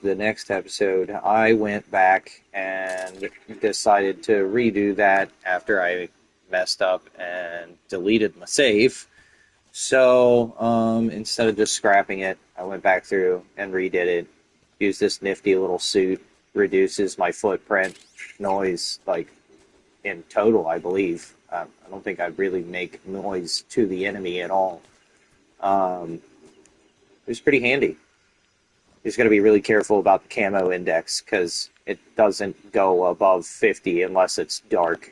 the next episode, I went back and decided to redo that after I messed up and deleted my save. So instead of just scrapping it, I went back through and redid it. Used this nifty little suit, reduces my footprint noise, like in total, I believe. I don't think I really make noise to the enemy at all. It was pretty handy. Just got to be really careful about the camo index because it doesn't go above 50 unless it's dark.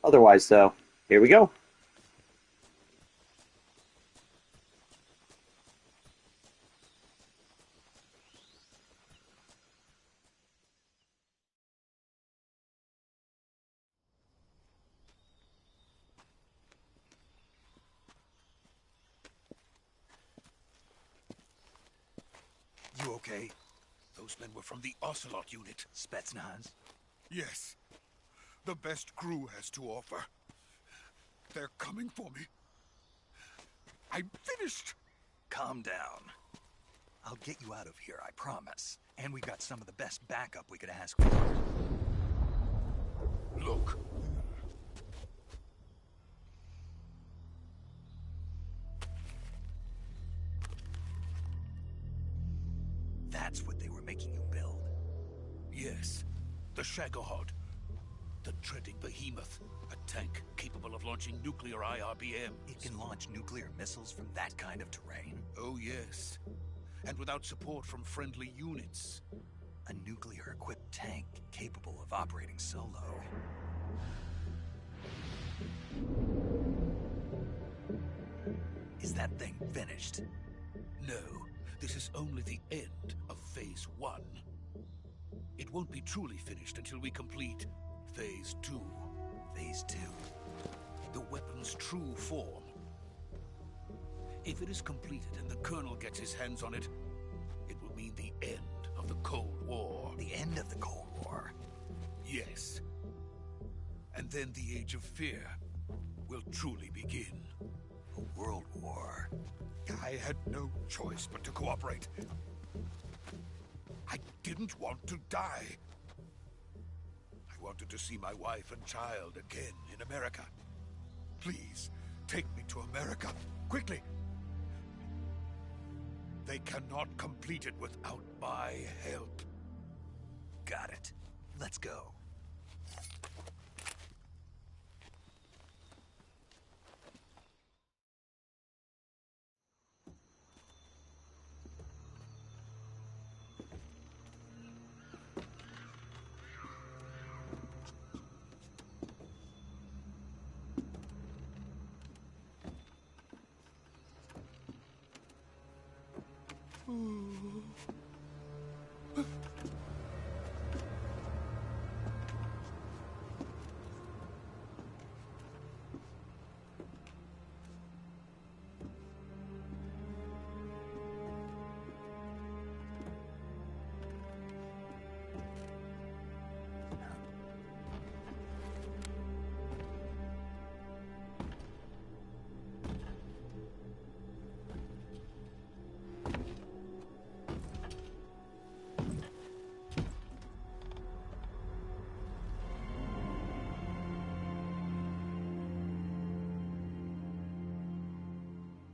Otherwise, though, here we go. You okay? Those men were from the Ocelot unit. Spetsnaz? Yes. The best crew has to offer. They're coming for me. I'm finished. Calm down. I'll get you out of here, I promise. And we got some of the best backup we could ask for. Look. That's what they were making you build? Yes. The Shagohod. The treading behemoth. A tank capable of launching nuclear IRBM. It can launch nuclear missiles from that kind of terrain? Oh, yes. And without support from friendly units. A nuclear-equipped tank capable of operating solo. Is that thing finished? No. This is only the end of Phase 1. It won't be truly finished until we complete Phase 2. Phase 2? The weapon's true form. If it is completed and the Colonel gets his hands on it, it will mean the end of the Cold War. The end of the Cold War? Yes. And then the Age of Fear will truly begin. A world war? I had no choice but to cooperate. I didn't want to die. I wanted to see my wife and child again in America. Please, take me to America, quickly. They cannot complete it without my help. Got it. Let's go.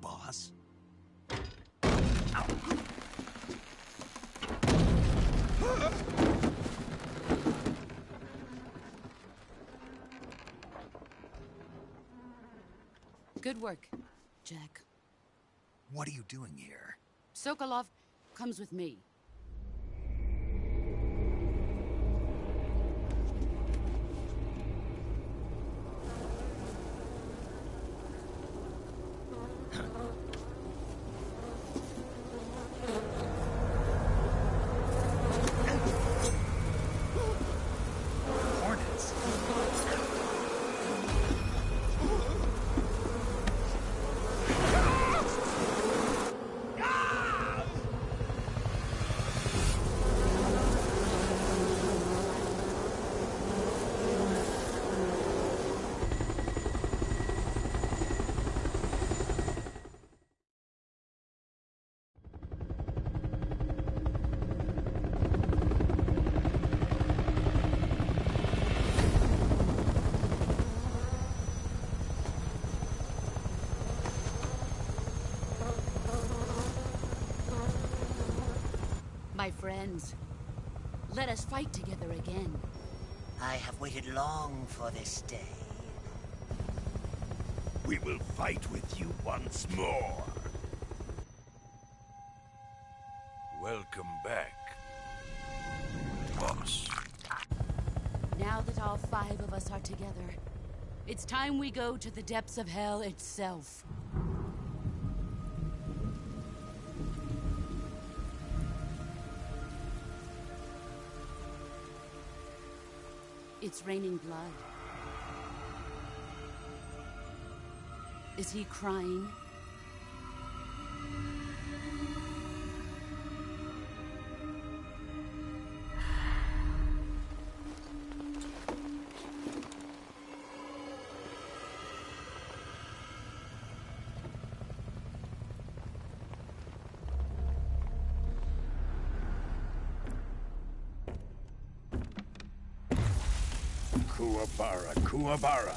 Boss? Good work, Jack. What are you doing here? Sokolov comes with me. Hornets? My friends, let us fight together again. I have waited long for this day. We will fight with you once more. Welcome back, boss. Now that all 5 of us are together, it's time we go to the depths of hell itself. It's raining blood. Is he crying? Kuwabara, Kuwabara.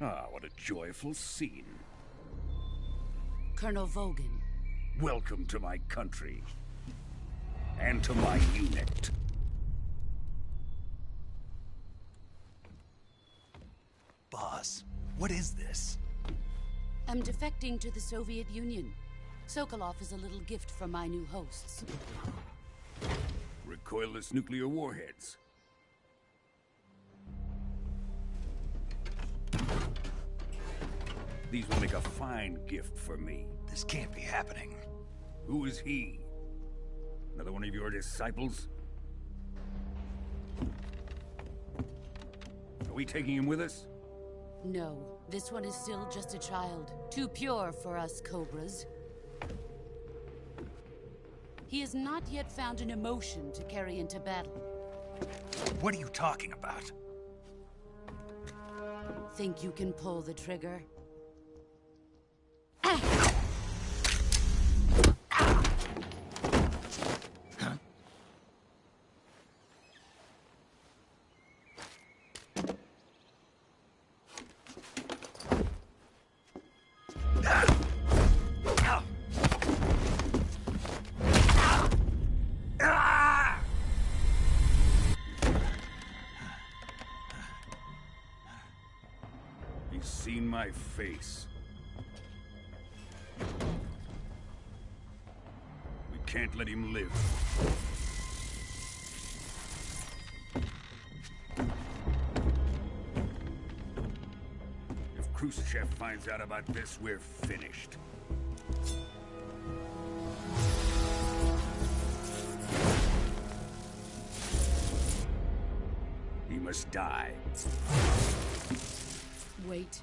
Ah, what a joyful scene. Colonel Vogan. Welcome to my country. And to my unit. Boss, what is this? I'm defecting to the Soviet Union. Sokolov is a little gift from my new hosts. Recoilless nuclear warheads. These will make a fine gift for me. This can't be happening. Who is he? Another one of your disciples? Are we taking him with us? No, this one is still just a child. Too pure for us Cobras. He has not yet found an emotion to carry into battle. What are you talking about? Think you can pull the trigger? He's seen my face. We can't let him live. If Khrushchev finds out about this, we're finished. He must die. Wait.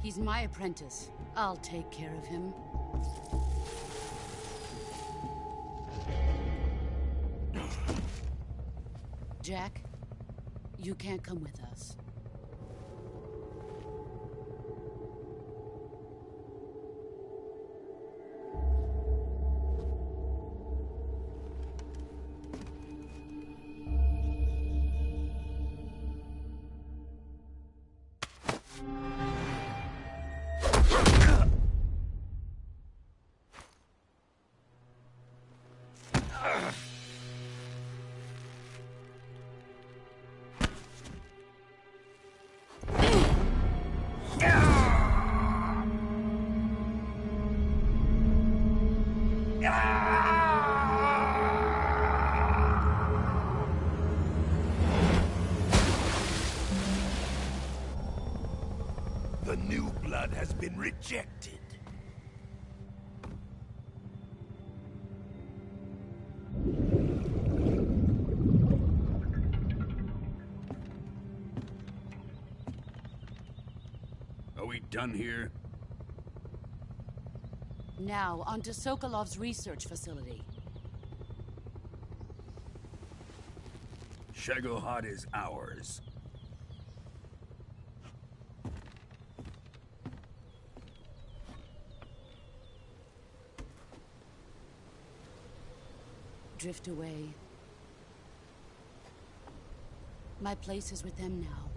He's my apprentice. I'll take care of him. Jack, you can't come with us. The new blood has been rejected. Are we done here? Now, onto Sokolov's research facility. Shagohod is ours. Drift away. My place is with them now.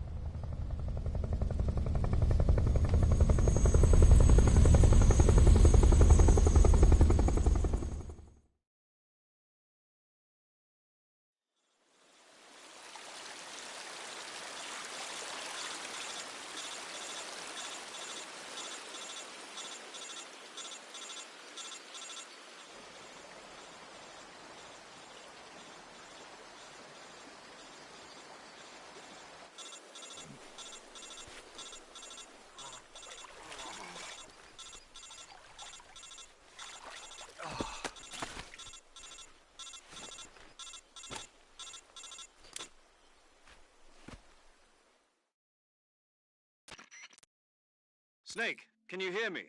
Snake, can you hear me?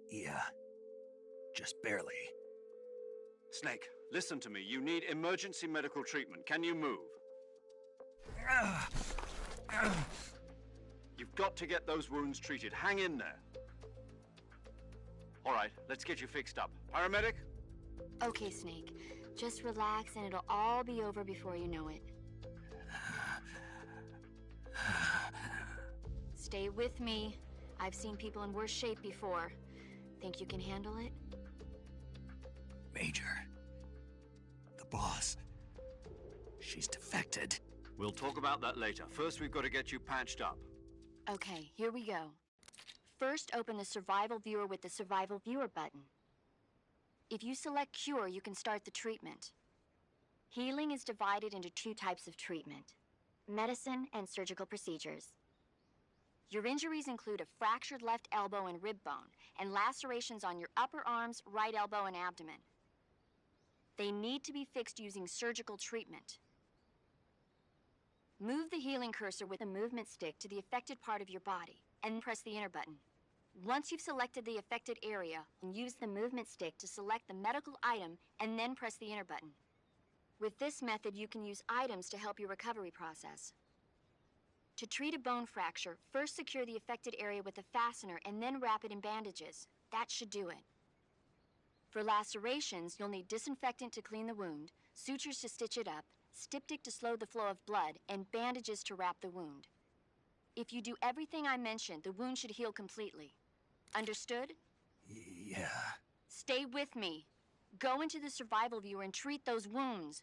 Yeah, just barely. Snake, listen to me. You need emergency medical treatment. Can you move? You've got to get those wounds treated. Hang in there. All right, let's get you fixed up. Paramedic? Okay, Snake. Just relax and it'll all be over before you know it. Stay with me. I've seen people in worse shape before. Think you can handle it? Major. The boss. She's defected. We'll talk about that later. First, we've got to get you patched up. Okay, here we go. First, open the Survival Viewer with the Survival Viewer button. If you select Cure, you can start the treatment. Healing is divided into 2 types of treatment: medicine and surgical procedures. Your injuries include a fractured left elbow and rib bone, and lacerations on your upper arms, right elbow, and abdomen. They need to be fixed using surgical treatment. Move the healing cursor with a movement stick to the affected part of your body, and press the enter button. Once you've selected the affected area, use the movement stick to select the medical item, and then press the enter button. With this method, you can use items to help your recovery process. To treat a bone fracture, first secure the affected area with a fastener and then wrap it in bandages. That should do it. For lacerations, you'll need disinfectant to clean the wound, sutures to stitch it up, styptic to slow the flow of blood, and bandages to wrap the wound. If you do everything I mentioned, the wound should heal completely. Understood? Yeah. Stay with me. Go into the Survival Viewer and treat those wounds.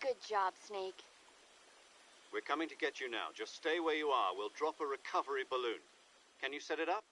Good job, Snake. We're coming to get you now. Just stay where you are. We'll drop a recovery balloon. Can you set it up?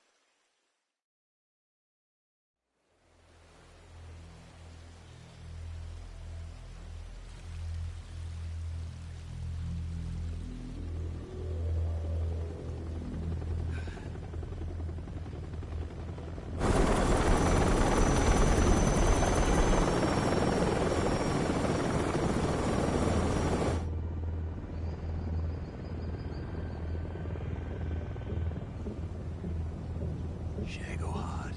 Shagohod.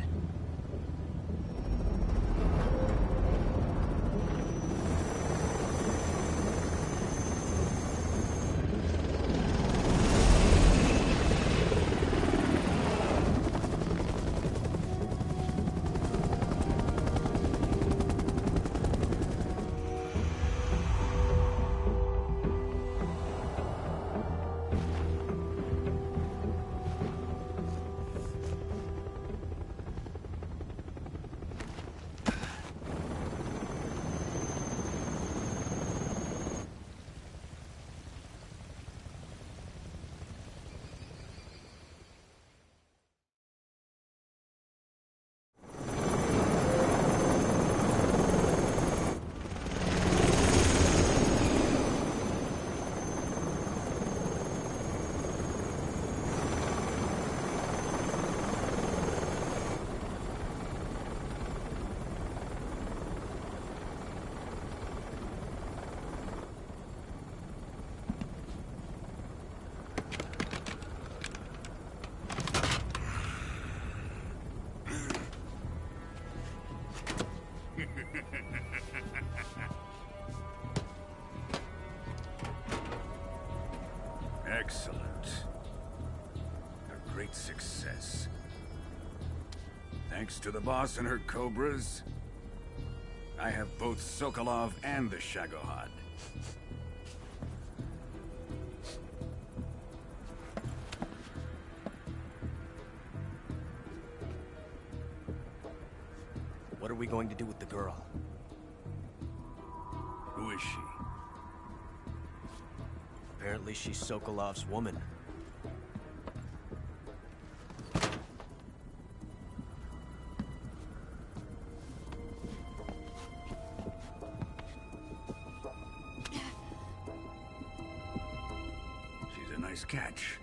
Excellent. A great success. Thanks to the boss and her cobras, I have both Sokolov and the Shagohod. What are we going to do with the girl? Who is she? Apparently she's Sokolov's woman. She's a nice catch.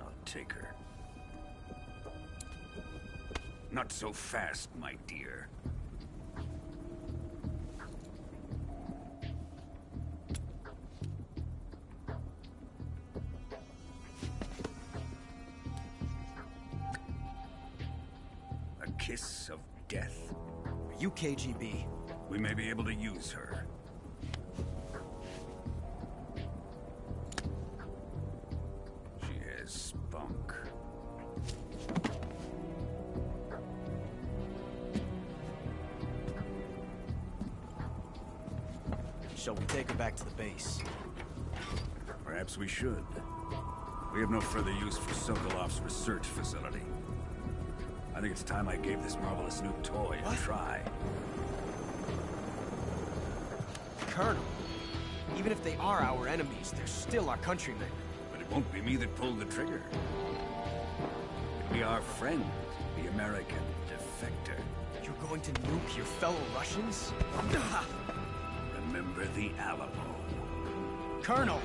I'll take her. Not so fast, my dear. A kiss of death? Are you KGB? We may be able to use her. She has spunk. Shall we take her back to the base? Perhaps we should. We have no further use for Sokolov's research facility. I think it's time I gave this marvelous new toy a try. Colonel, even if they are our enemies, they're still our countrymen. But it won't be me that pulled the trigger. It'll be our friend, the American defector. You're going to nuke your fellow Russians? Remember the Alamo. Colonel!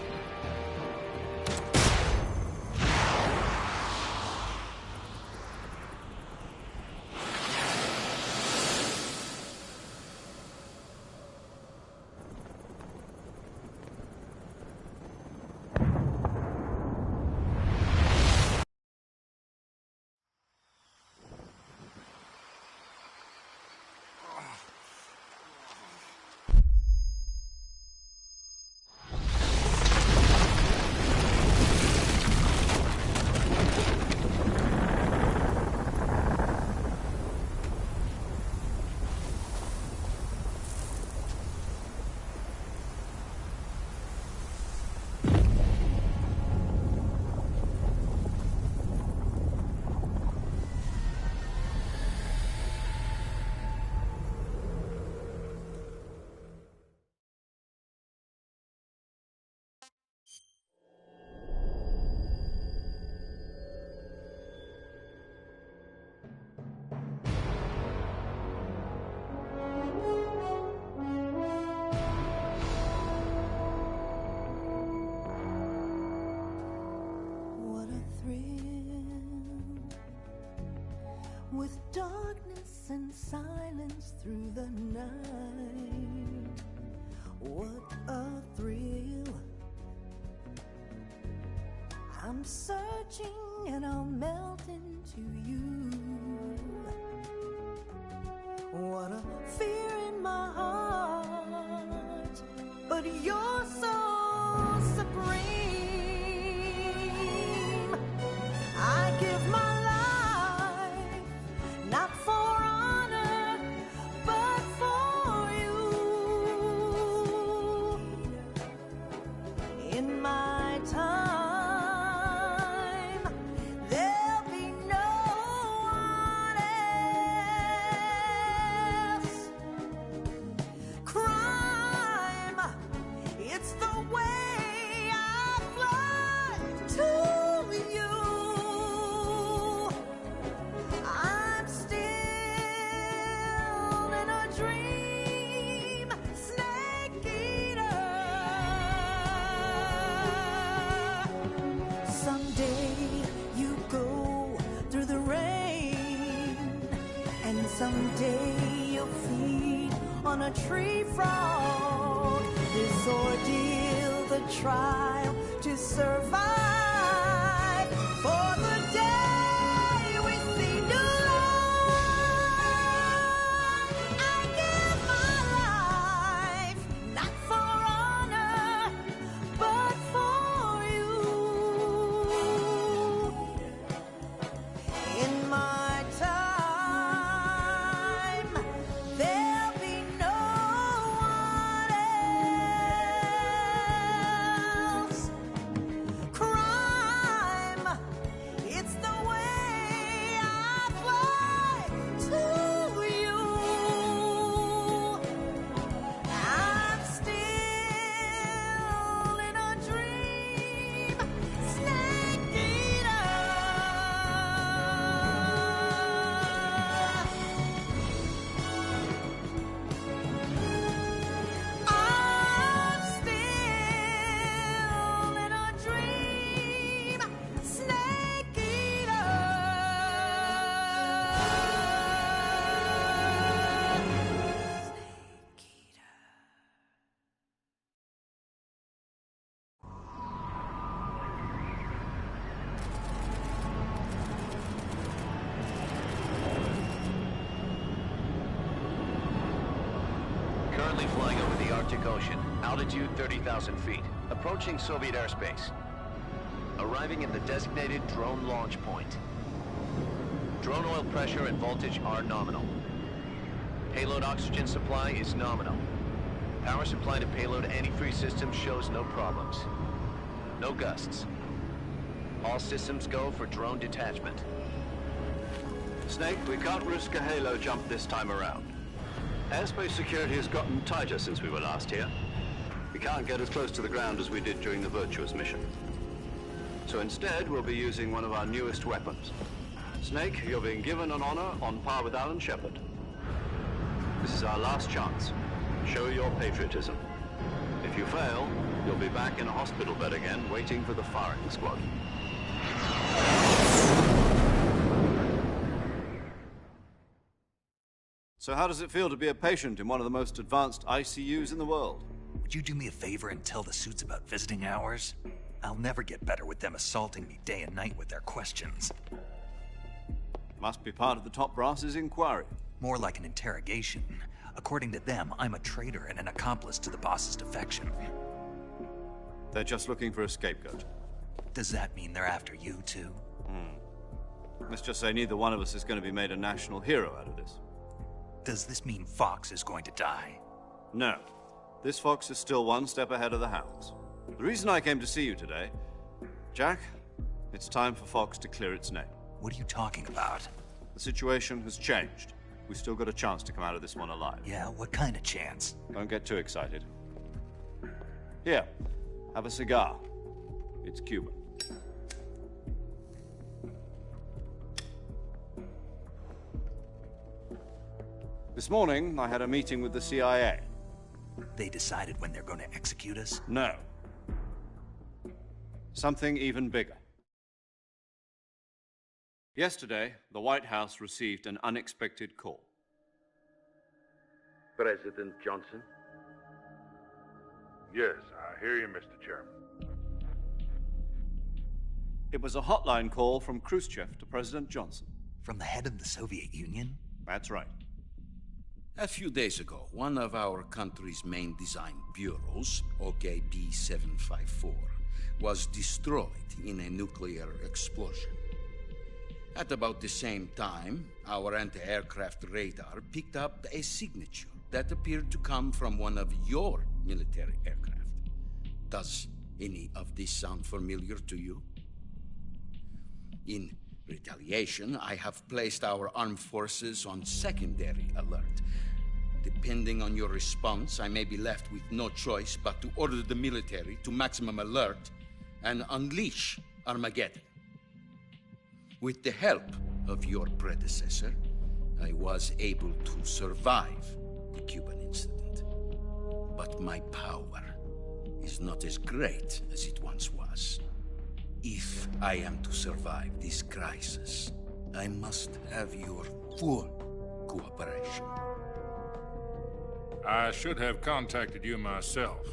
with darkness and silence through the night. What a thrill. I I'm searching and I'll melt into you. What a fear in my heart, but you're so supreme. I give my life, not for honor, but for you. In my time, there'll be no one else. Crime, it's the way I fly to you. I'm still in a dream, snake eater. Someday you go through the rain, and someday you'll feed on a tree frog. This ordeal, the trial to survive for the day we see new life. I give my life, not for honor, but for you. In my time, there'll be no one else. Crime, it's the way I fly to you. I'm still in a dream, snake eater. I'm still in a dream, snake eater. Currently flying over the Arctic Ocean, altitude 30,000 feet, approaching Soviet airspace. Arriving at the designated drone launch point. Drone oil pressure and voltage are nominal. Payload oxygen supply is nominal. Power supply to payload antifreeze system shows no problems. No gusts. All systems go for drone detachment. Snake, we can't risk a halo jump this time around. Airspace security has gotten tighter since we were last here. We can't get as close to the ground as we did during the Virtuous mission. So instead, we'll be using one of our newest weapons. Snake, you're being given an honor on par with Alan Shepard. This is our last chance. Show your patriotism. If you fail, you'll be back in a hospital bed again, waiting for the firing squad. So how does it feel to be a patient in one of the most advanced ICUs in the world? Would you do me a favor and tell the suits about visiting hours? I'll never get better with them assaulting me day and night with their questions. Must be part of the top brass's inquiry. More like an interrogation. According to them, I'm a traitor and an accomplice to the boss's defection. They're just looking for a scapegoat. Does that mean they're after you, too? Let's just say neither one of us is going to be made a national hero out of this. Does this mean Fox is going to die? No. This fox is still one step ahead of the hounds. The reason I came to see you today, Jack, it's time for Fox to clear its name. What are you talking about? The situation has changed. We've still got a chance to come out of this one alive. Yeah, what kind of chance? Don't get too excited. Here, have a cigar. It's Cuban. This morning, I had a meeting with the CIA. They decided when they're going to execute us? No. Something even bigger. Yesterday, the White House received an unexpected call. President Johnson? Yes, I hear you, Mr. Chairman. It was a hotline call from Khrushchev to President Johnson. From the head of the Soviet Union? That's right. A few days ago, one of our country's main design bureaus, OKB 754, was destroyed in a nuclear explosion. At about the same time, our anti-aircraft radar picked up a signature that appeared to come from one of your military aircraft. Does any of this sound familiar to you? In retaliation, I have placed our armed forces on secondary alert. Depending on your response, I may be left with no choice but to order the military to maximum alert and unleash Armageddon. With the help of your predecessor, I was able to survive the Cuban incident. But my power is not as great as it once was. If I am to survive this crisis, I must have your full cooperation. I should have contacted you myself.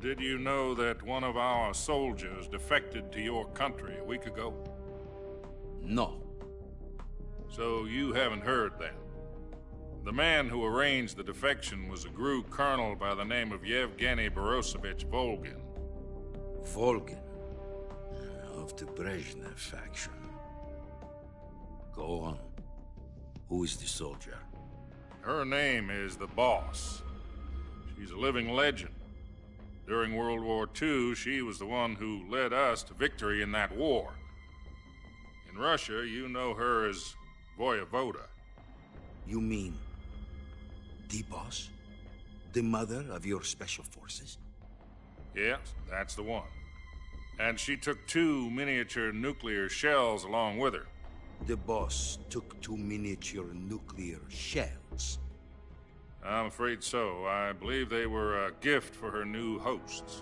Did you know that one of our soldiers defected to your country a week ago? No. So you haven't heard then. The man who arranged the defection was a GRU colonel by the name of Yevgeny Borosovich Volgin. Volgin? Of the Brezhnev faction. Go on. Who is the soldier? Her name is the Boss. She's a living legend. During World War II, she was the one who led us to victory in that war. In Russia, you know her as Voyevoda. You mean the Boss? The mother of your special forces? Yes, that's the one. And she took 2 miniature nuclear shells along with her. The Boss took 2 miniature nuclear shells? I'm afraid so. I believe they were a gift for her new hosts.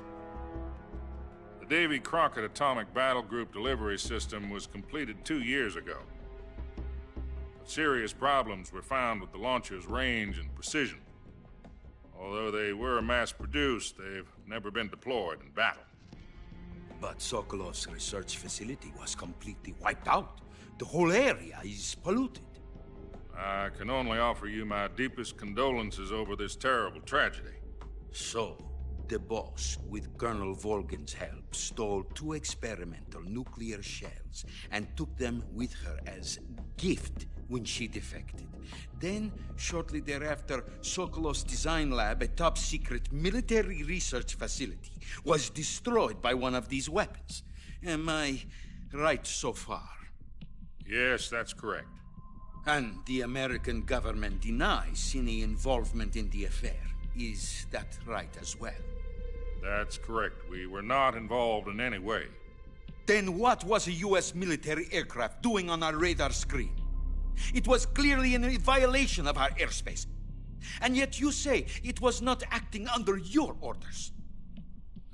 The Davy Crockett Atomic Battle Group delivery system was completed 2 years ago. But serious problems were found with the launcher's range and precision. Although they were mass-produced, they've never been deployed in battle. But Sokolov's research facility was completely wiped out. The whole area is polluted. I can only offer you my deepest condolences over this terrible tragedy. So, the Boss, with Colonel Volgin's help, stole 2 experimental nuclear shells and took them with her as gift when she defected. Then, shortly thereafter, Sokolov's design lab, a top-secret military research facility, was destroyed by one of these weapons. Am I right so far? Yes, that's correct. And the American government denies any involvement in the affair. Is that right as well? That's correct. We were not involved in any way. Then what was a U.S. military aircraft doing on our radar screen? It was clearly in a violation of our airspace. And yet you say it was not acting under your orders.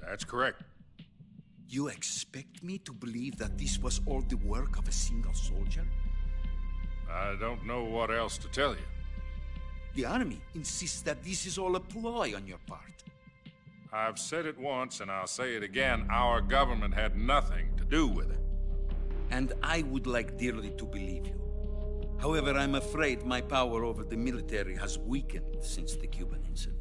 That's correct. You expect me to believe that this was all the work of a single soldier? I don't know what else to tell you. The army insists that this is all a ploy on your part. I've said it once, and I'll say it again. Our government had nothing to do with it. And I would like dearly to believe you. However, I'm afraid my power over the military has weakened since the Cuban incident.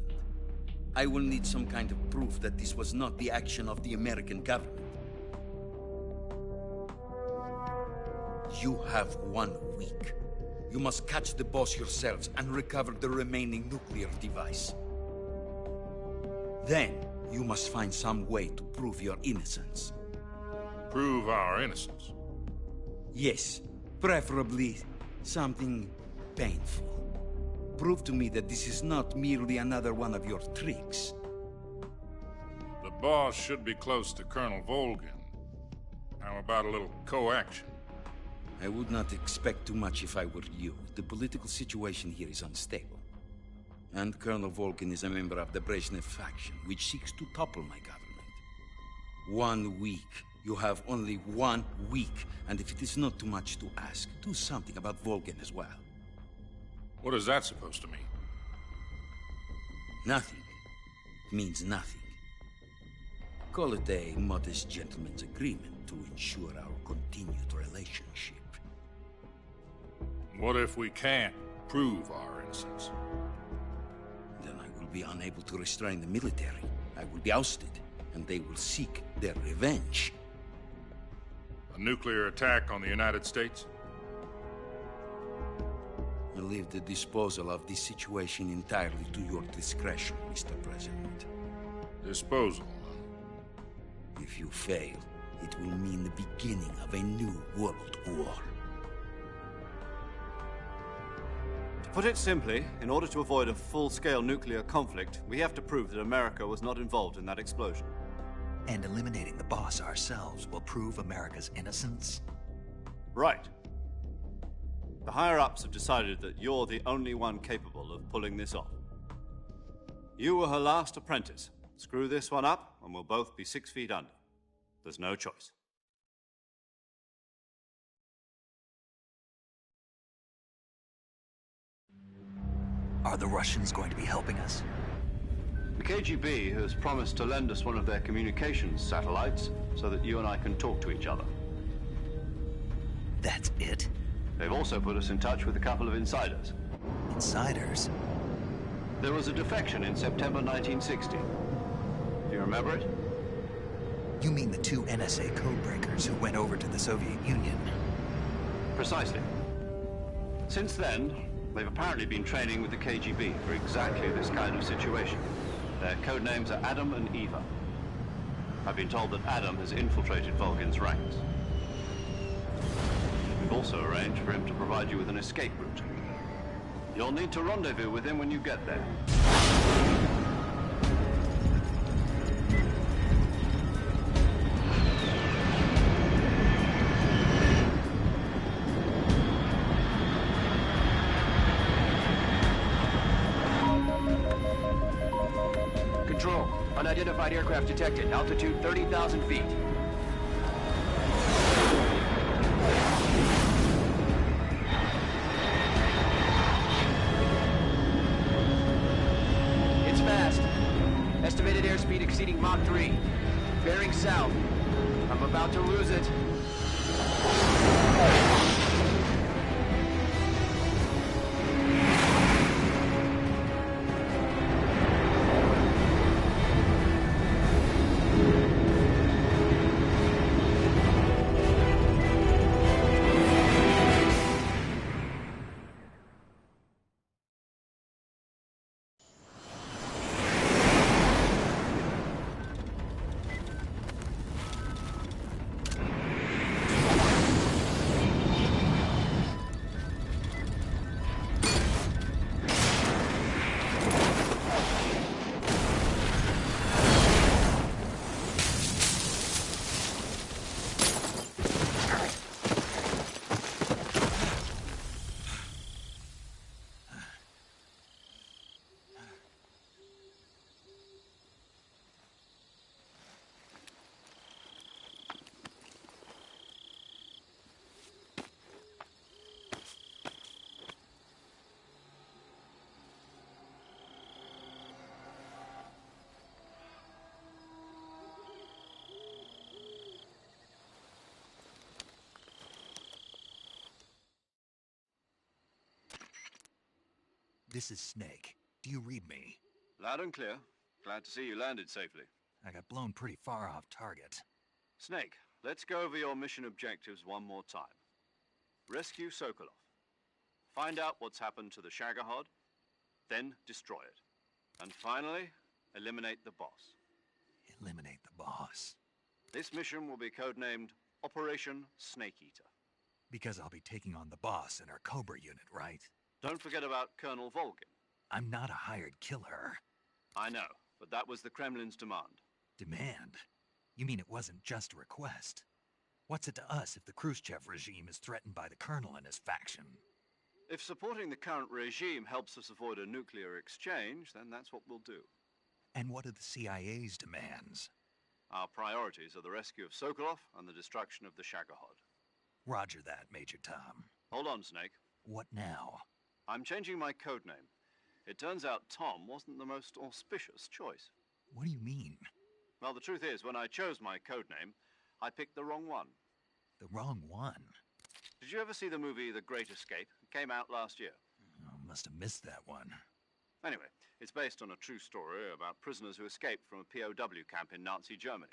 I will need some kind of proof that this was not the action of the American government. You have 1 week. You must catch the Boss yourselves and recover the remaining nuclear device. Then, you must find some way to prove your innocence. Prove our innocence? Yes, preferably something painful. Prove to me that this is not merely another one of your tricks. The Boss should be close to Colonel Volgin. How about a little co-action? I would not expect too much if I were you. The political situation here is unstable. And Colonel Volgin is a member of the Brezhnev faction, which seeks to topple my government. 1 week. You have only 1 week. And if it is not too much to ask, do something about Volgin as well. What is that supposed to mean? Nothing. It means nothing. Call it a modest gentleman's agreement to ensure our continued relationship. What if we can't prove our innocence? Then I will be unable to restrain the military. I will be ousted, and they will seek their revenge. A nuclear attack on the United States? I leave the disposal of this situation entirely to your discretion, Mr. President. Disposal? If you fail, it will mean the beginning of a new world war. To put it simply, in order to avoid a full-scale nuclear conflict, we have to prove that America was not involved in that explosion. And eliminating the boss ourselves will prove America's innocence? Right. The higher-ups have decided that you're the only one capable of pulling this off. You were her last apprentice. Screw this one up, and we'll both be 6 feet under. There's no choice. Are the Russians going to be helping us? The KGB has promised to lend us one of their communications satellites so that you and I can talk to each other. That's it? They've also put us in touch with a couple of insiders. Insiders? There was a defection in September 1960. Do you remember it? You mean the 2 NSA codebreakers who went over to the Soviet Union? Precisely. Since then, they've apparently been training with the KGB for exactly this kind of situation. Their code names are Adam and Eva. I've been told that Adam has infiltrated Volgin's ranks. We've also arranged for him to provide you with an escape route. You'll need to rendezvous with him when you get there. Control. Unidentified aircraft detected. Altitude 30,000 feet. It's fast. Estimated airspeed exceeding Mach 3. Bearing south. I'm about to lose it. This is Snake. Do you read me? Loud and clear. Glad to see you landed safely. I got blown pretty far off target. Snake, let's go over your mission objectives one more time. Rescue Sokolov. Find out what's happened to the Shagohod, then destroy it. And finally, eliminate the boss. Eliminate the boss? This mission will be codenamed Operation Snake Eater. Because I'll be taking on the boss in our Cobra unit, right? Don't forget about Colonel Volgin. I'm not a hired killer. I know, but that was the Kremlin's demand. Demand? You mean it wasn't just a request? What's it to us if the Khrushchev regime is threatened by the Colonel and his faction? If supporting the current regime helps us avoid a nuclear exchange, then that's what we'll do. And what are the CIA's demands? Our priorities are the rescue of Sokolov and the destruction of the Shagohod. Roger that, Major Tom. Hold on, Snake. What now? I'm changing my codename. It turns out Tom wasn't the most auspicious choice. What do you mean? Well, the truth is, when I chose my codename, I picked the wrong one. The wrong one. Did you ever see the movie The Great Escape? It came out last year. Oh, must have missed that one. Anyway, it's based on a true story about prisoners who escaped from a POW camp in Nazi Germany.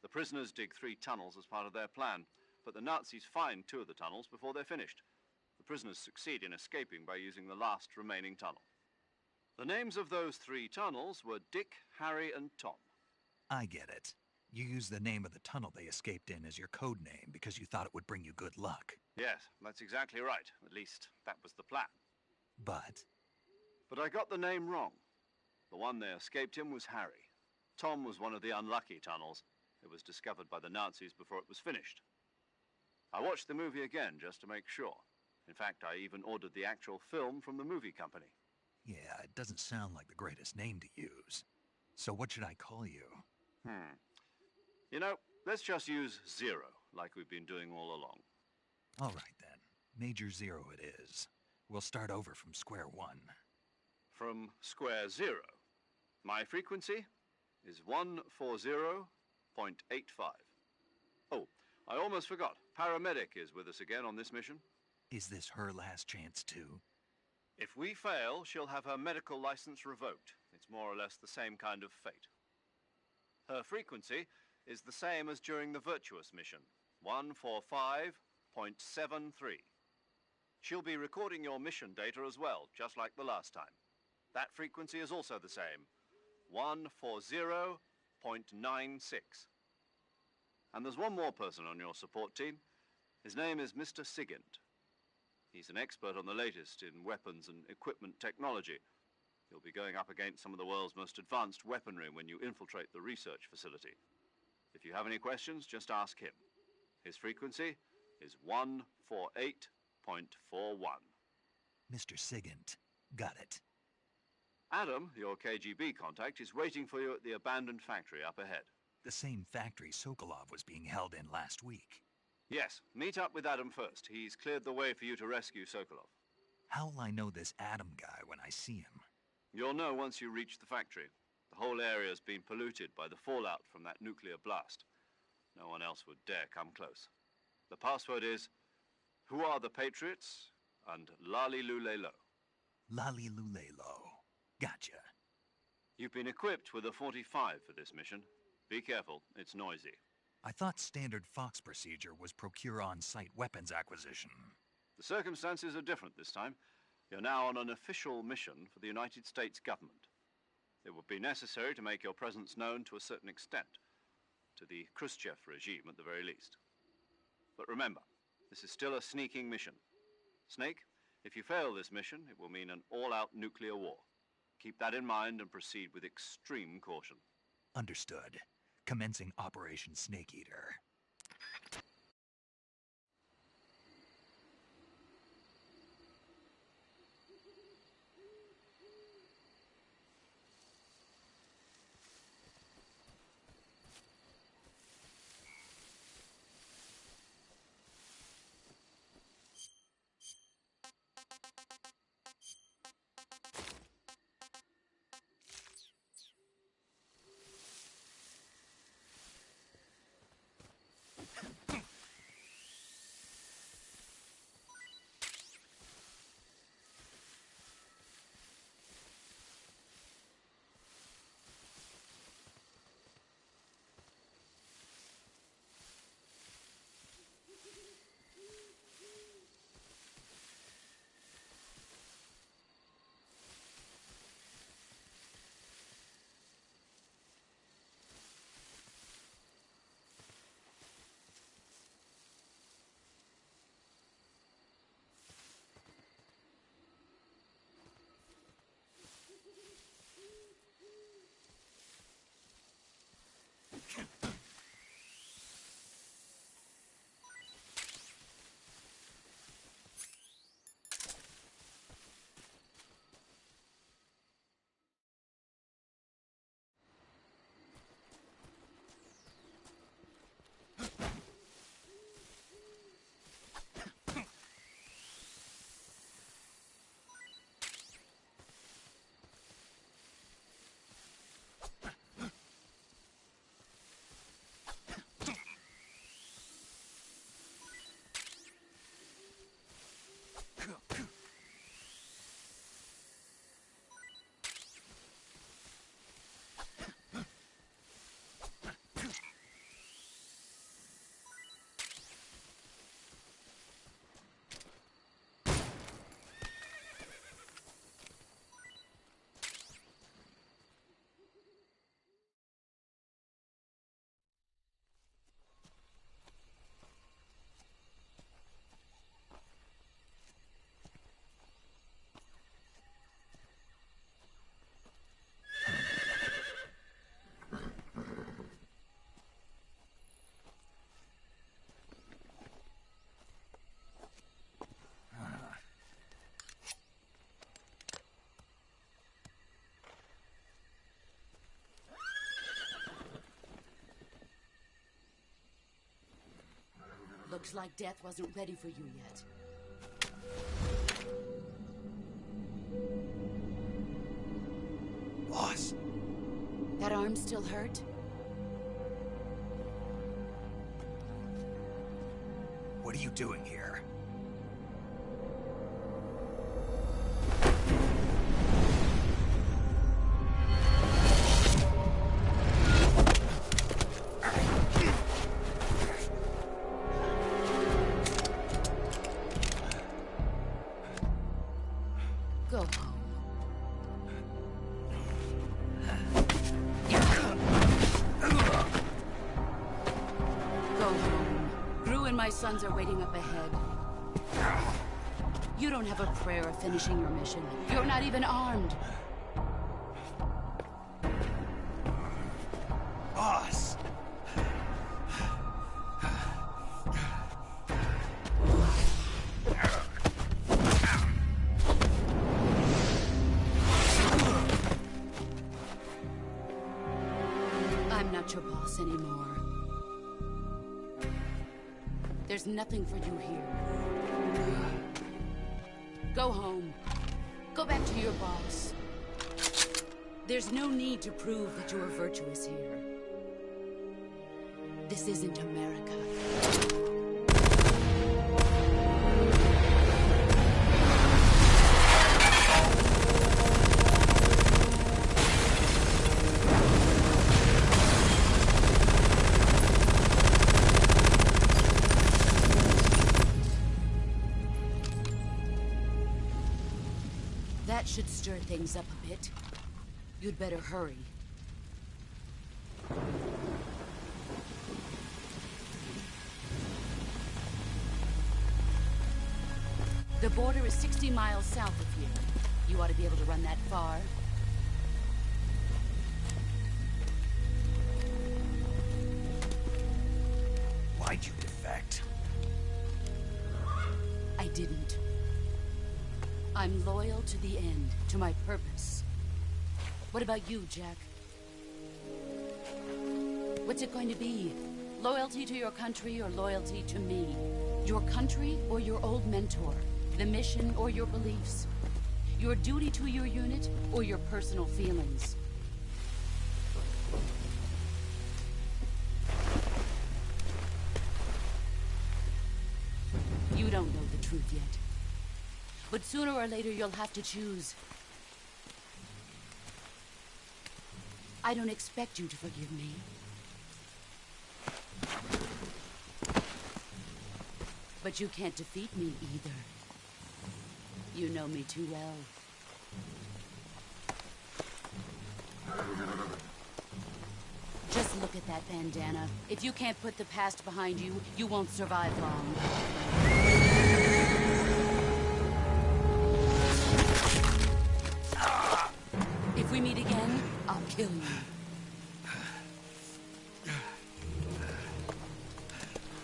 The prisoners dig 3 tunnels as part of their plan, but the Nazis find 2 of the tunnels before they're finished. The prisoners succeed in escaping by using the last remaining tunnel. The names of those 3 tunnels were Dick, Harry, and Tom. I get it. You used the name of the tunnel they escaped in as your code name because you thought it would bring you good luck. Yes, that's exactly right. At least, that was the plan. But I got the name wrong. The one they escaped in was Harry. Tom was one of the unlucky tunnels. It was discovered by the Nazis before it was finished. I watched the movie again just to make sure. In fact, I even ordered the actual film from the movie company. yeah, it doesn't sound like the greatest name to use. So what should I call you? You know, let's just use Zero, like we've been doing all along. All right then. Major Zero it is. We'll start over from square one. From square 0. My frequency is 140.85. Oh, I almost forgot. Paramedic is with us again on this mission. Is this her last chance too? If we fail, she'll have her medical license revoked. It's more or less the same kind of fate. Her frequency is the same as during the Virtuous mission, 145.73. She'll be recording your mission data as well, just like the last time. That frequency is also the same, 140.96. And there's one more person on your support team. His name is Mr. Sigint. He's an expert on the latest in weapons and equipment technology. You'll be going up against some of the world's most advanced weaponry when you infiltrate the research facility. If you have any questions, just ask him. His frequency is 148.41. Mr. Sigint. Got it. Adam, your KGB contact, is waiting for you at the abandoned factory up ahead. The same factory Sokolov was being held in last week. Yes, meet up with Adam first. He's cleared the way for you to rescue Sokolov. How'll I know this Adam guy when I see him? You'll know once you reach the factory. The whole area's been polluted by the fallout from that nuclear blast. No one else would dare come close. The password is, "Who are the Patriots?" and "Lali Lulelo." Lali Lulelo. Gotcha. You've been equipped with a 45 for this mission. Be careful, it's noisy. I thought standard Fox procedure was procure on-site weapons acquisition. The circumstances are different this time. You're now on an official mission for the United States government. It would be necessary to make your presence known to a certain extent, to the Khrushchev regime at the very least. But remember, this is still a sneaking mission. Snake, if you fail this mission, it will mean an all-out nuclear war. Keep that in mind and proceed with extreme caution. Understood. Commencing Operation Snake Eater. Looks like death wasn't ready for you yet. Boss. That arm still hurt? What are you doing here? Go home. Go home. Gru and my sons are waiting up ahead. You don't have a prayer of finishing your mission. You're not even armed. Boss! I'm not your boss anymore. There's nothing for you here. Go home. Go back to your boss. There's no need to prove that you are virtuous here. This isn't America. That should stir things up a bit. You'd better hurry. The border is 60 miles south of here. You ought to be able to run that far. Why'd you defect? I didn't. I'm loyal to the end, to my purpose. What about you, Jack? What's it going to be? Loyalty to your country or loyalty to me? Your country or your old mentor? The mission or your beliefs? Your duty to your unit or your personal feelings? You don't know the truth yet. But sooner or later, you'll have to choose. I don't expect you to forgive me. But you can't defeat me either. You know me too well. Just look at that bandana. If you can't put the past behind you, you won't survive long. If we meet again, I'll kill you.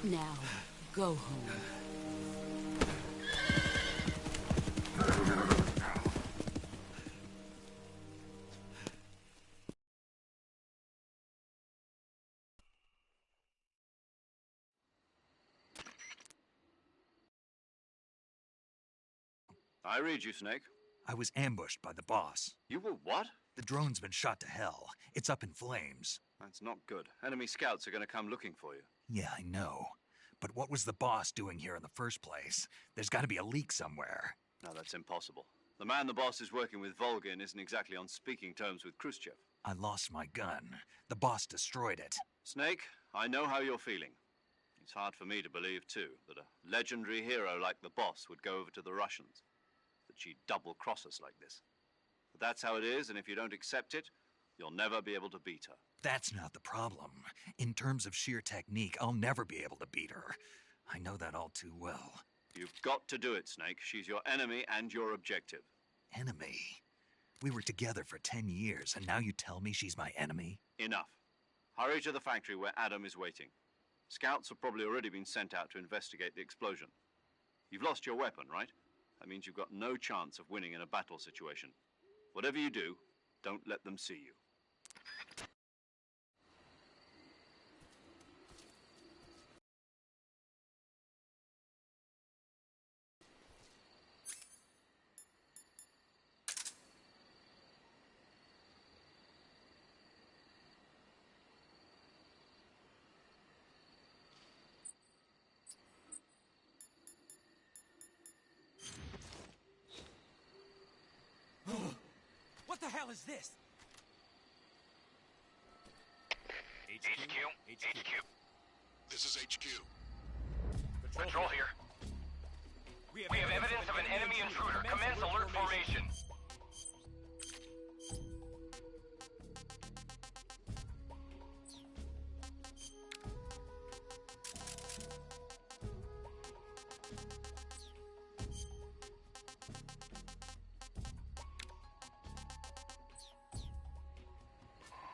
Now, go home. I read you, Snake. I was ambushed by the boss. You were what? The drone's been shot to hell. It's up in flames. That's not good. Enemy scouts are going to come looking for you. Yeah, I know. But what was the boss doing here in the first place? There's got to be a leak somewhere. No, that's impossible. The man the boss is working with, Volgin, isn't exactly on speaking terms with Khrushchev. I lost my gun. The boss destroyed it. Snake, I know how you're feeling. It's hard for me to believe, too, that a legendary hero like the boss would go over to the Russians. That she'd double-cross us like this. But that's how it is, and if you don't accept it, you'll never be able to beat her. That's not the problem. In terms of sheer technique, I'll never be able to beat her. I know that all too well. You've got to do it, Snake. She's your enemy and your objective. Enemy? We were together for 10 years, and now you tell me she's my enemy? Enough. Hurry to the factory where Adam is waiting. Scouts have probably already been sent out to investigate the explosion. You've lost your weapon, right? That means you've got no chance of winning in a battle situation. Whatever you do, don't let them see you. hell is this? HQ. This is HQ. Patrol here. We have evidence of an enemy intruder. Commence alert formation.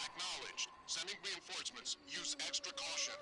Acknowledged. Sending reinforcements. Use extra caution.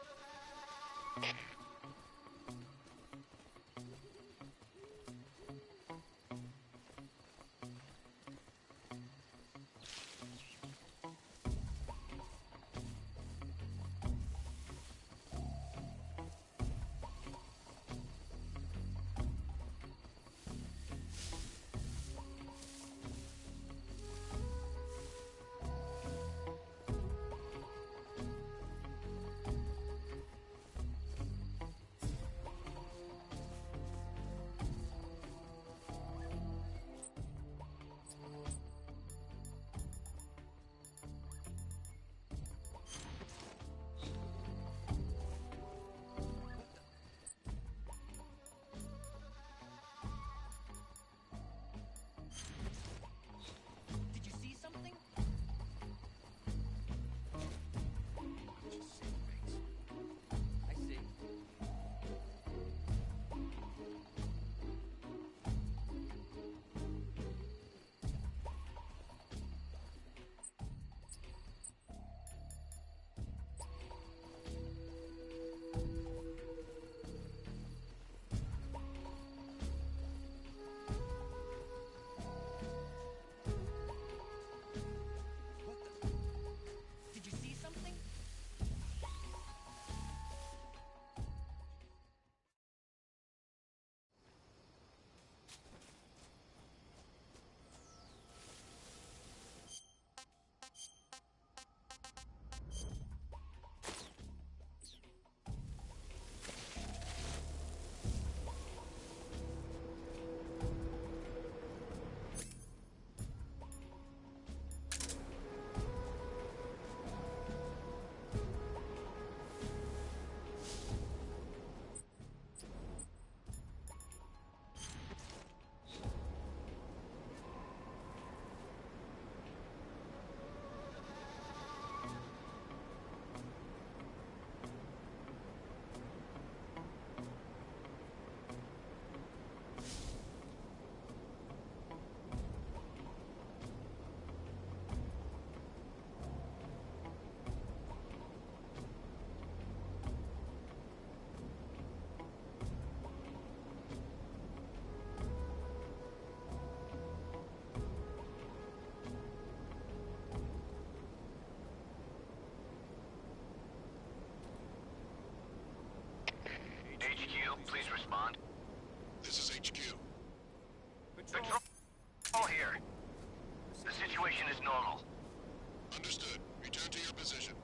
Did you see something? I see. Did you see something? HQ, please respond. This is HQ. Patrol here. The situation is normal. Understood. Return to your position.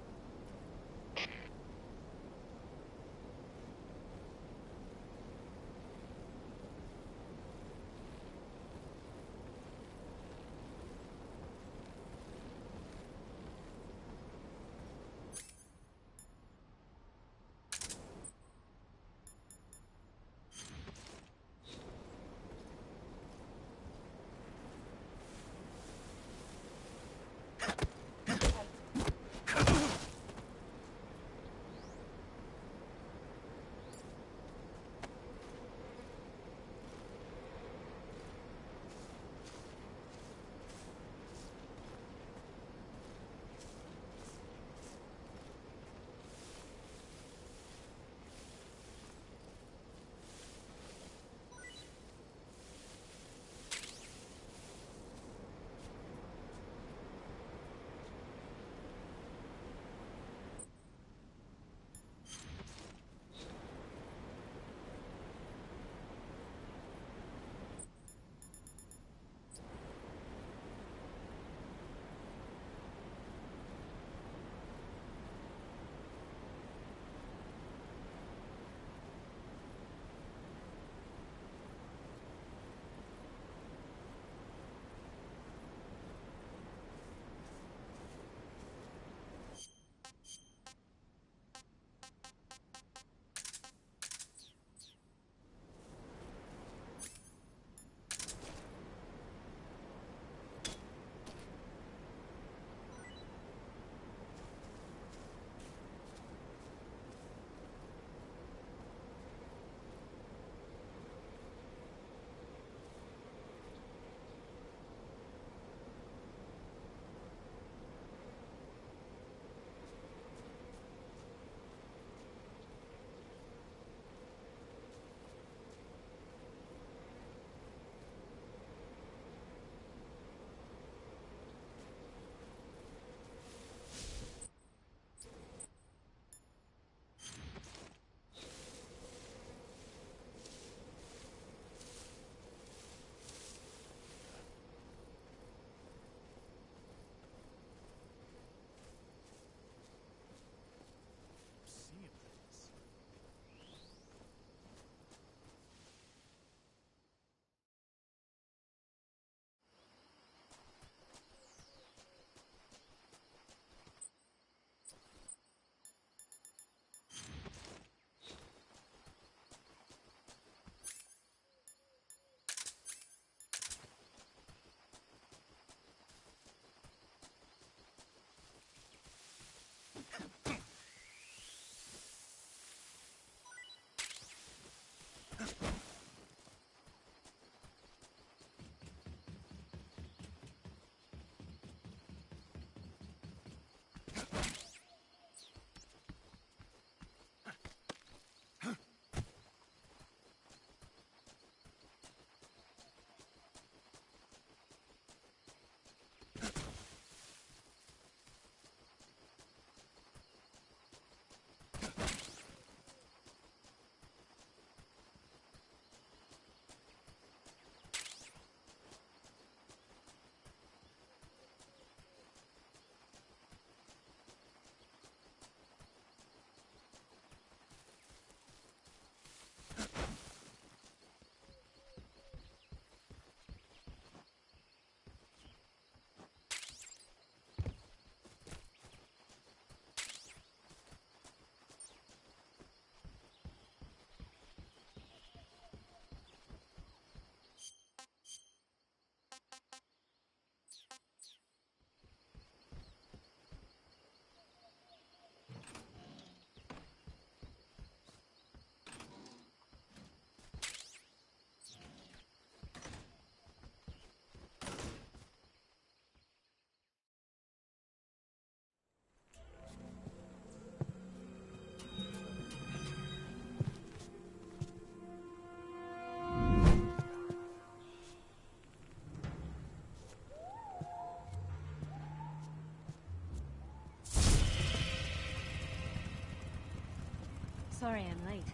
Sorry I'm late.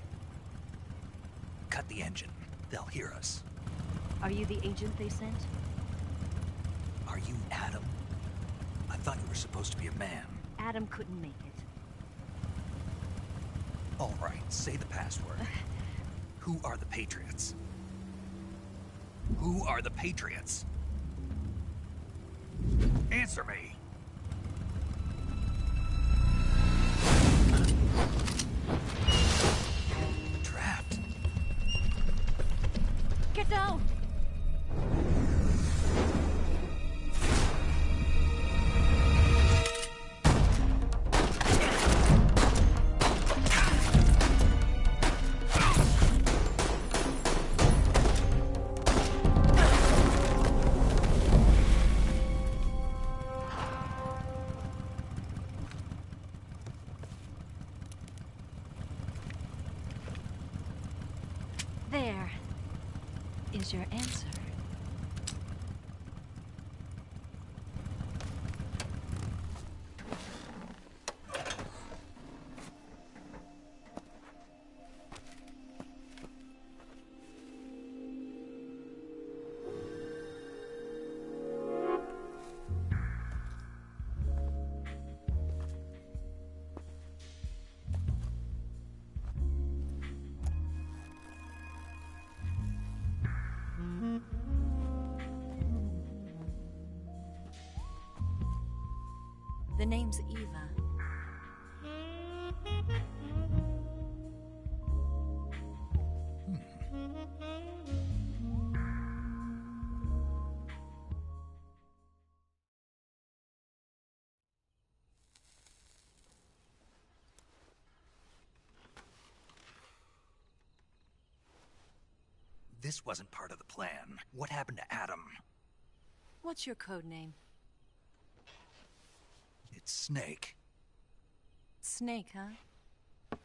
Cut the engine. They'll hear us. Are you the agent they sent? Are you Adam? I thought you were supposed to be a man. Adam couldn't make it. All right, say the password. Who are the Patriots? Who are the Patriots? Answer me! Trapped. Get down! There is your answer. The name's Eva. This wasn't part of the plan. What happened to Adam? What's your code name? It's Snake. Snake, huh?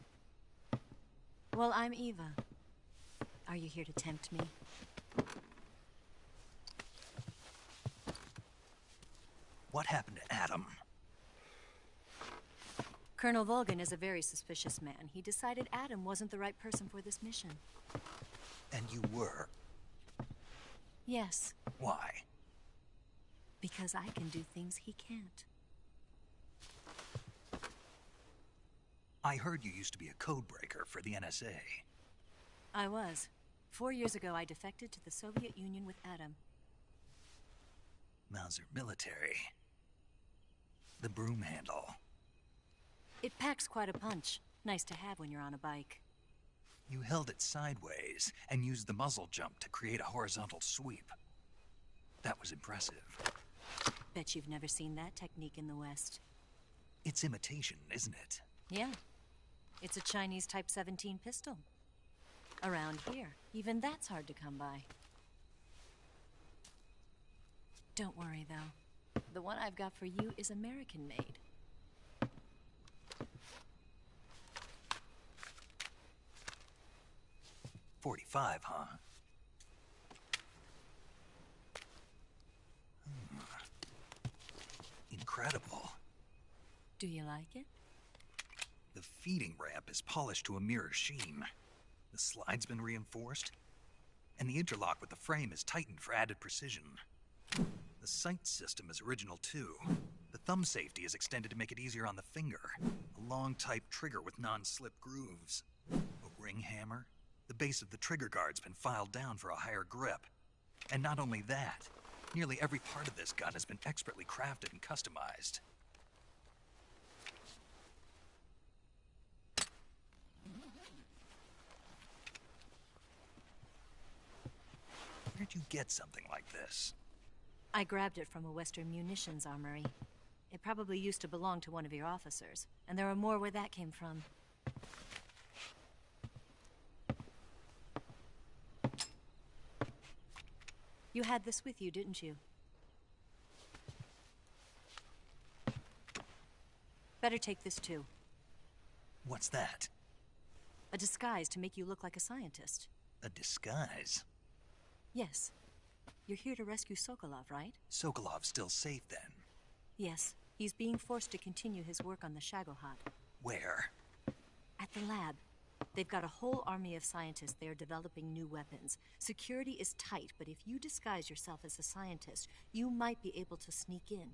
Well, I'm Eva. Are you here to tempt me? What happened to Adam? Colonel Volgan is a very suspicious man. He decided Adam wasn't the right person for this mission. And you were? Yes. Why? Because I can do things he can't. I heard you used to be a codebreaker for the NSA. I was. 4 years ago, I defected to the Soviet Union with Adam. Mauser military. The broom handle. It packs quite a punch. Nice to have when you're on a bike. You held it sideways and used the muzzle jump to create a horizontal sweep. That was impressive. Bet you've never seen that technique in the West. It's imitation, isn't it? Yeah. It's a Chinese Type 17 pistol. Around here, even that's hard to come by. Don't worry, though. The one I've got for you is American-made. .45, huh? Incredible. Do you like it? The feeding ramp is polished to a mirror sheen. The slide's been reinforced, and the interlock with the frame is tightened for added precision. The sight system is original too. The thumb safety is extended to make it easier on the finger. A long type trigger with non-slip grooves. A ring hammer. The base of the trigger guard's been filed down for a higher grip. And not only that, nearly every part of this gun has been expertly crafted and customized. Where'd you get something like this? I grabbed it from a Western munitions armory. It probably used to belong to one of your officers, and there are more where that came from. You had this with you, didn't you? Better take this too. What's that? A disguise to make you look like a scientist. A disguise? Yes. You're here to rescue Sokolov, right? Sokolov's still safe then? Yes. He's being forced to continue his work on the Shagohod. Where? At the lab. They've got a whole army of scientists there developing new weapons. Security is tight, but if you disguise yourself as a scientist, you might be able to sneak in.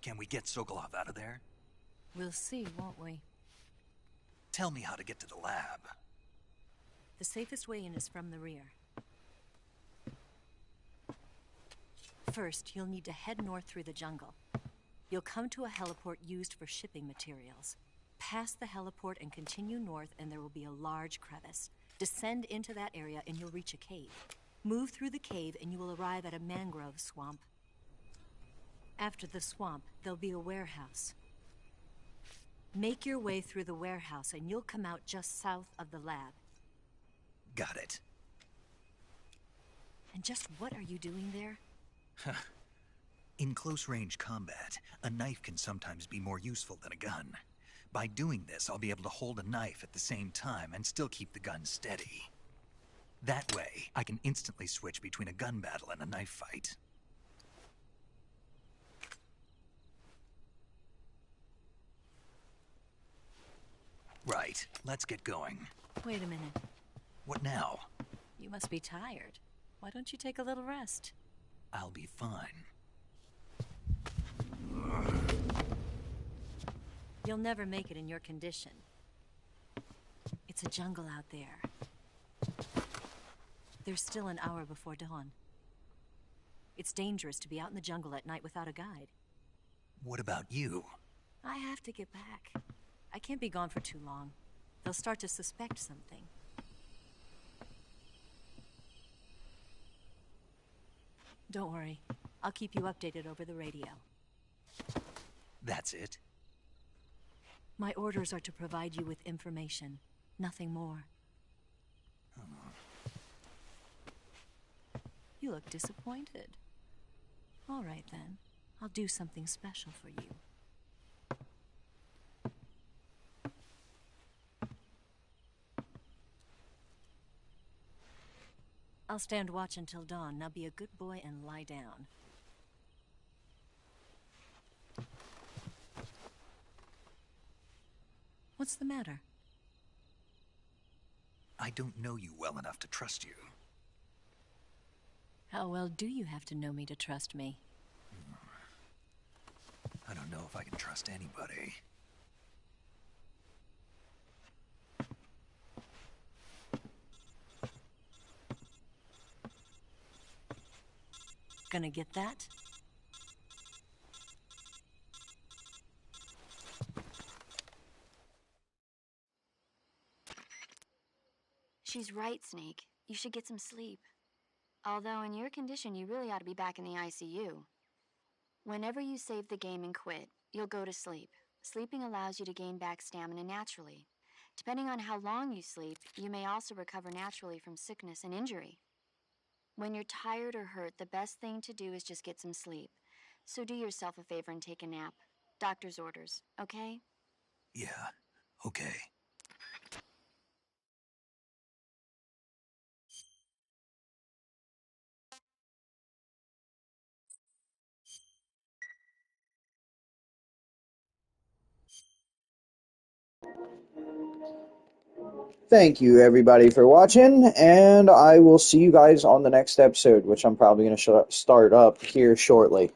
Can we get Sokolov out of there? We'll see, won't we? Tell me how to get to the lab. The safest way in is from the rear. First, you'll need to head north through the jungle. You'll come to a heliport used for shipping materials. Pass the heliport and continue north, and there will be a large crevice. Descend into that area and you'll reach a cave. Move through the cave and you will arrive at a mangrove swamp. After the swamp, there'll be a warehouse. Make your way through the warehouse and you'll come out just south of the lab. Got it. And just what are you doing there? In close-range combat, a knife can sometimes be more useful than a gun. By doing this, I'll be able to hold a knife at the same time and still keep the gun steady. That way, I can instantly switch between a gun battle and a knife fight. Right, let's get going. Wait a minute. What now? You must be tired. Why don't you take a little rest? I'll be fine. You'll never make it in your condition. It's a jungle out there. There's still an hour before dawn. It's dangerous to be out in the jungle at night without a guide. What about you? I have to get back. I can't be gone for too long. They'll start to suspect something. Don't worry. I'll keep you updated over the radio. That's it? My orders are to provide you with information. Nothing more. You look disappointed. All right, then. I'll do something special for you. I'll stand watch until dawn. Now be a good boy and lie down. What's the matter? I don't know you well enough to trust you. How well do you have to know me to trust me? I don't know if I can trust anybody. Gonna get that? She's right, Snake. You should get some sleep. Although in your condition, you really ought to be back in the ICU. Whenever you save the game and quit, you'll go to sleep. Sleeping allows you to gain back stamina naturally. Depending on how long you sleep, you may also recover naturally from sickness and injury. When you're tired or hurt, the best thing to do is just get some sleep. So do yourself a favor and take a nap. Doctor's orders, okay? Yeah, okay. Thank you, everybody, for watching, and I will see you guys on the next episode, which I'm probably going to start up here shortly.